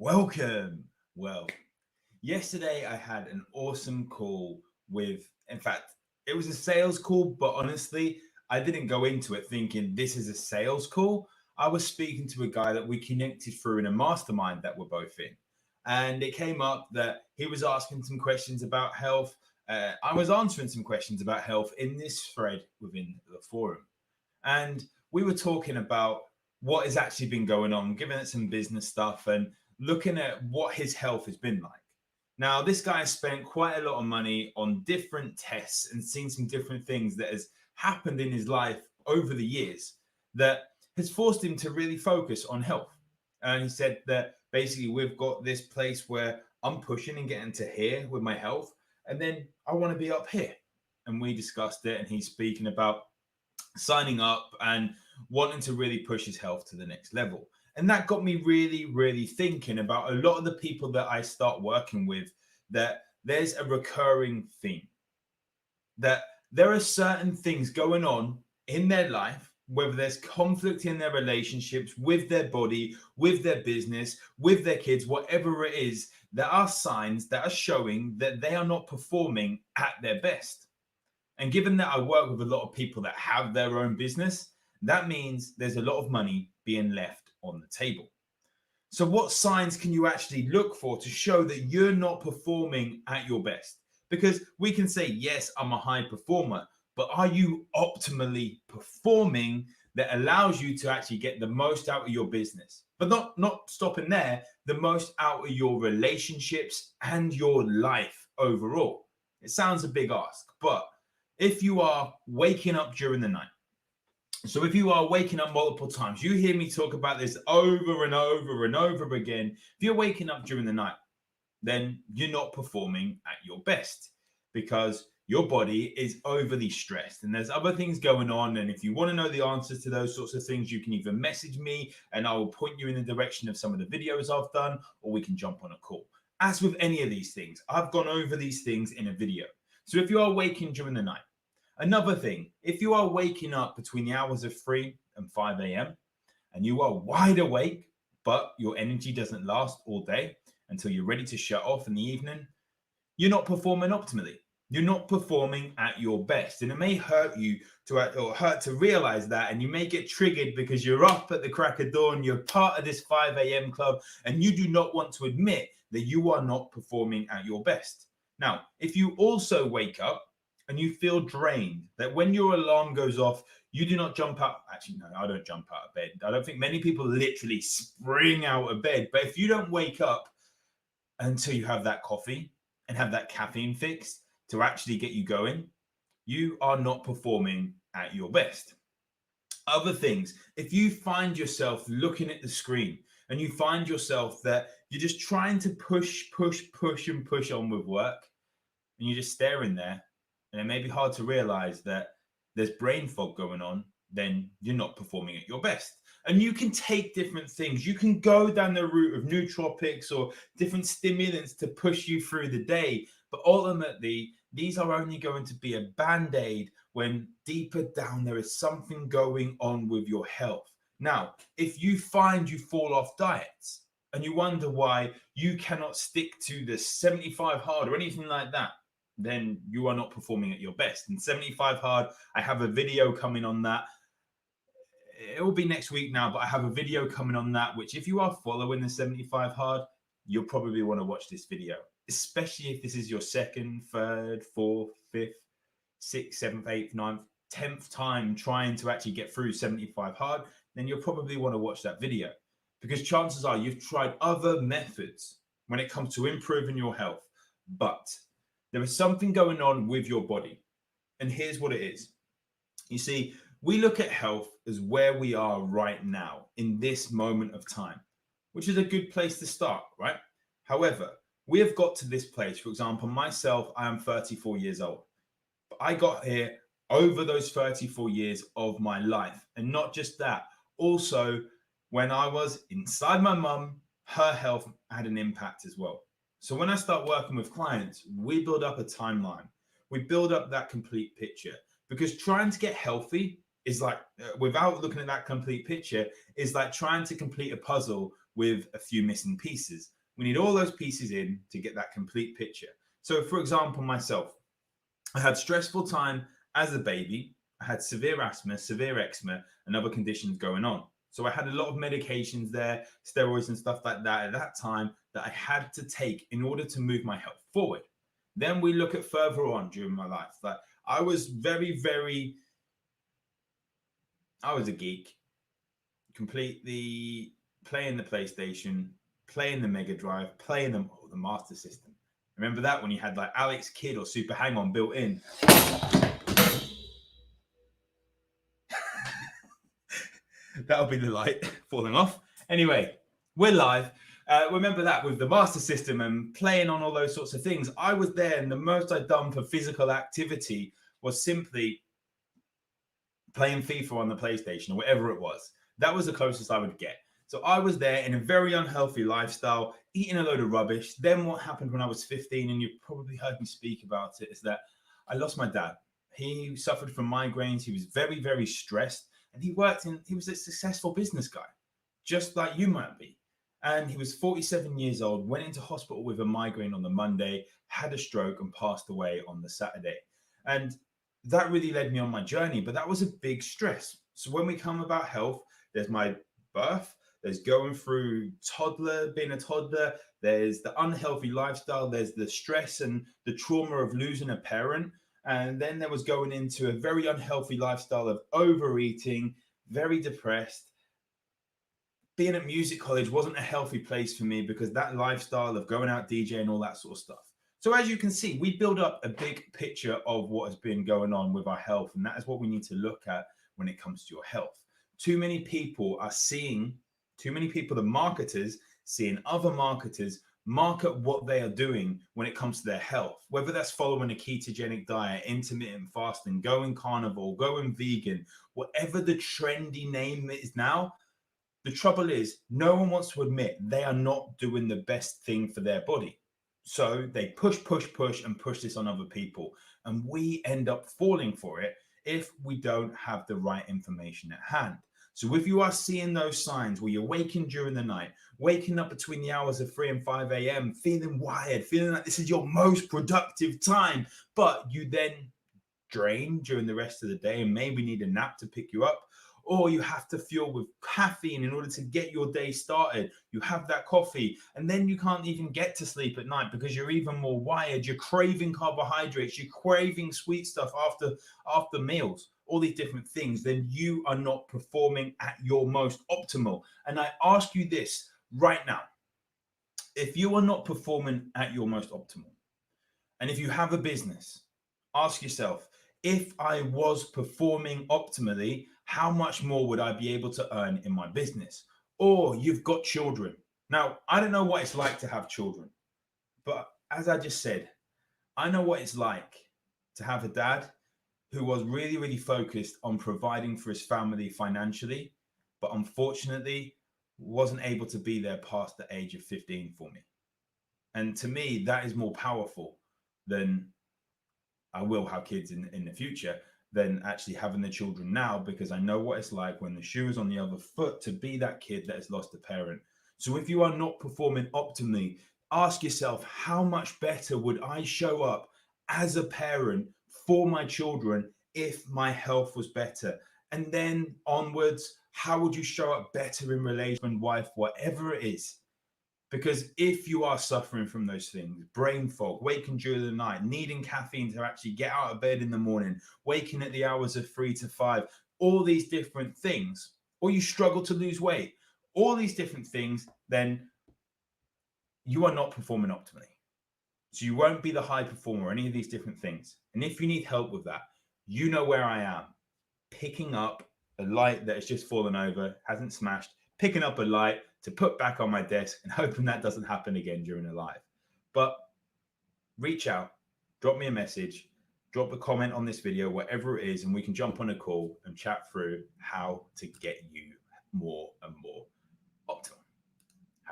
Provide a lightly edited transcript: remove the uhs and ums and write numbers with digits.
Welcome. Well, yesterday I had an awesome call in fact, it was a sales call, but honestly, I didn't go into it thinking this is a sales call. I was speaking to a guy that we connected through in a mastermind that we're both in. And it came up that he was asking some questions about health. I was answering some questions about health in this thread within the forum. And we were talking about what has actually been going on, giving it some business stuff and looking at what his health has been like. Now, this guy has spent quite a lot of money on different tests and seen some different things that has happened in his life over the years that has forced him to really focus on health. And he said that basically we've got this place where I'm pushing and getting to here with my health, and then I want to be up here. And we discussed it, and he's speaking about signing up and wanting to really push his health to the next level. And that got me really, really thinking about a lot of the people that I start working with, that there's a recurring theme, that there are certain things going on in their life, whether there's conflict in their relationships, with their body, with their business, with their kids, whatever it is, there are signs that are showing that they are not performing at their best. And given that I work with a lot of people that have their own business, that means there's a lot of money being left on the table. So what signs can you actually look for to show that you're not performing at your best? Because we can say, yes, I'm a high performer, but are you optimally performing that allows you to actually get the most out of your business? But not stopping there, the most out of your relationships and your life overall. It sounds a big ask, but if you are waking up during the night, so if you are waking up multiple times, you hear me talk about this over and over and over again. If you're waking up during the night, then you're not performing at your best because your body is overly stressed and there's other things going on. And if you want to know the answers to those sorts of things, you can either message me and I will point you in the direction of some of the videos I've done, or we can jump on a call. As with any of these things, I've gone over these things in a video. So if you are waking during the night, another thing, if you are waking up between the hours of 3 and 5 a.m. and you are wide awake, but your energy doesn't last all day until you're ready to shut off in the evening, you're not performing optimally. You're not performing at your best. And it may hurt you to realize that. And you may get triggered because you're up at the crack of dawn, you're part of this 5 a.m. club, and you do not want to admit that you are not performing at your best. Now, if you also wake up and you feel drained, that when your alarm goes off, you do not jump out. Actually, no, I don't jump out of bed. I don't think many people literally spring out of bed. But if you don't wake up until you have that coffee and have that caffeine fix to actually get you going, you are not performing at your best. Other things, if you find yourself looking at the screen and you find yourself that you're just trying to push on with work and you're just staring there, and it may be hard to realize that there's brain fog going on, then you're not performing at your best. And you can take different things. You can go down the route of nootropics or different stimulants to push you through the day. But ultimately, these are only going to be a band-aid when deeper down there is something going on with your health. Now, if you find you fall off diets and you wonder why you cannot stick to the 75 hard or anything like that, then you are not performing at your best. And 75 hard, I have a video coming on that. It will be next week now, but I have a video coming on that, which if you are following the 75 hard, you'll probably want to watch this video, especially if this is your second, third, fourth, fifth, sixth, seventh, eighth, ninth, 10th time trying to actually get through 75 hard, then you'll probably want to watch that video, because chances are you've tried other methods when it comes to improving your health, but there is something going on with your body. And here's what it is. You see, we look at health as where we are right now in this moment of time, which is a good place to start, right? However, we have got to this place. For example, myself, I am 34 years old. But I got here over those 34 years of my life. And not just that, also when I was inside my mum, her health had an impact as well. So when I start working with clients, we build up a timeline. We build up that complete picture, because trying to get healthy is like, without looking at that complete picture, is like trying to complete a puzzle with a few missing pieces. We need all those pieces in to get that complete picture. So, for example, myself, I had stressful time as a baby. I had severe asthma, severe eczema, and other conditions going on. So I had a lot of medications there, steroids and stuff like that at that time that I had to take in order to move my health forward. Then we look at further on during my life. Like I was I was a geek, completely playing the PlayStation, playing the Mega Drive, playing the Master System. Remember that when you had like Alex Kidd or Super Hang-On built in? That'll be the light falling off. Anyway, we're live. Remember that with the Master System and playing on all those sorts of things. I was there, and the most I'd done for physical activity was simply playing FIFA on the PlayStation or whatever it was. That was the closest I would get. So I was there in a very unhealthy lifestyle, eating a load of rubbish. Then what happened when I was 15, and you've probably heard me speak about it, is that I lost my dad. He suffered from migraines. He was very, very stressed. And he was a successful business guy, just like you might be. And he was 47 years old, went into hospital with a migraine on the Monday, had a stroke, and passed away on the Saturday. And that really led me on my journey, but that was a big stress. So when we come about health, there's my birth, there's going through being a toddler, there's the unhealthy lifestyle, there's the stress and the trauma of losing a parent. And then there was going into a very unhealthy lifestyle of overeating, very depressed. Being at music college wasn't a healthy place for me because that lifestyle of going out DJ and all that sort of stuff. So as you can see, we build up a big picture of what has been going on with our health. And that is what we need to look at when it comes to your health. Too many people, the marketers, seeing other marketers market what they are doing when it comes to their health, whether that's following a ketogenic diet, intermittent fasting, going carnivore, going vegan, whatever the trendy name is now. The trouble is, no one wants to admit they are not doing the best thing for their body. So they push this on other people. And we end up falling for it if we don't have the right information at hand. So if you are seeing those signs where you're waking during the night, waking up between the hours of 3 and 5 a.m., feeling wired, feeling like this is your most productive time, but you then drain during the rest of the day and maybe need a nap to pick you up, or you have to fuel with caffeine in order to get your day started. You have that coffee and then you can't even get to sleep at night because you're even more wired. You're craving carbohydrates. You're craving sweet stuff after meals, all these different things. Then you are not performing at your most optimal. And I ask you this right now. If you are not performing at your most optimal, and if you have a business, ask yourself, if I was performing optimally, how much more would I be able to earn in my business? Or you've got children. Now, I don't know what it's like to have children, but as I just said, I know what it's like to have a dad who was really, really focused on providing for his family financially, but unfortunately wasn't able to be there past the age of 15 for me. And to me, that is more powerful than I will have kids in the future than actually having the children now, because I know what it's like when the shoe is on the other foot to be that kid that has lost a parent. So if you are not performing optimally, ask yourself, how much better would I show up as a parent for my children if my health was better? And then onwards, how would you show up better in relation, wife, whatever it is? Because if you are suffering from those things, brain fog, waking during the night, needing caffeine to actually get out of bed in the morning, waking at the hours of 3 to 5, all these different things, or you struggle to lose weight, all these different things, then you are not performing optimally. So you won't be the high performer or any of these different things. And if you need help with that, you know where I am. Picking up a light that has just fallen over, hasn't smashed, picking up a light to put back on my desk and hoping that doesn't happen again during a live. But reach out, drop me a message, drop a comment on this video, whatever it is, and we can jump on a call and chat through how to get you more and more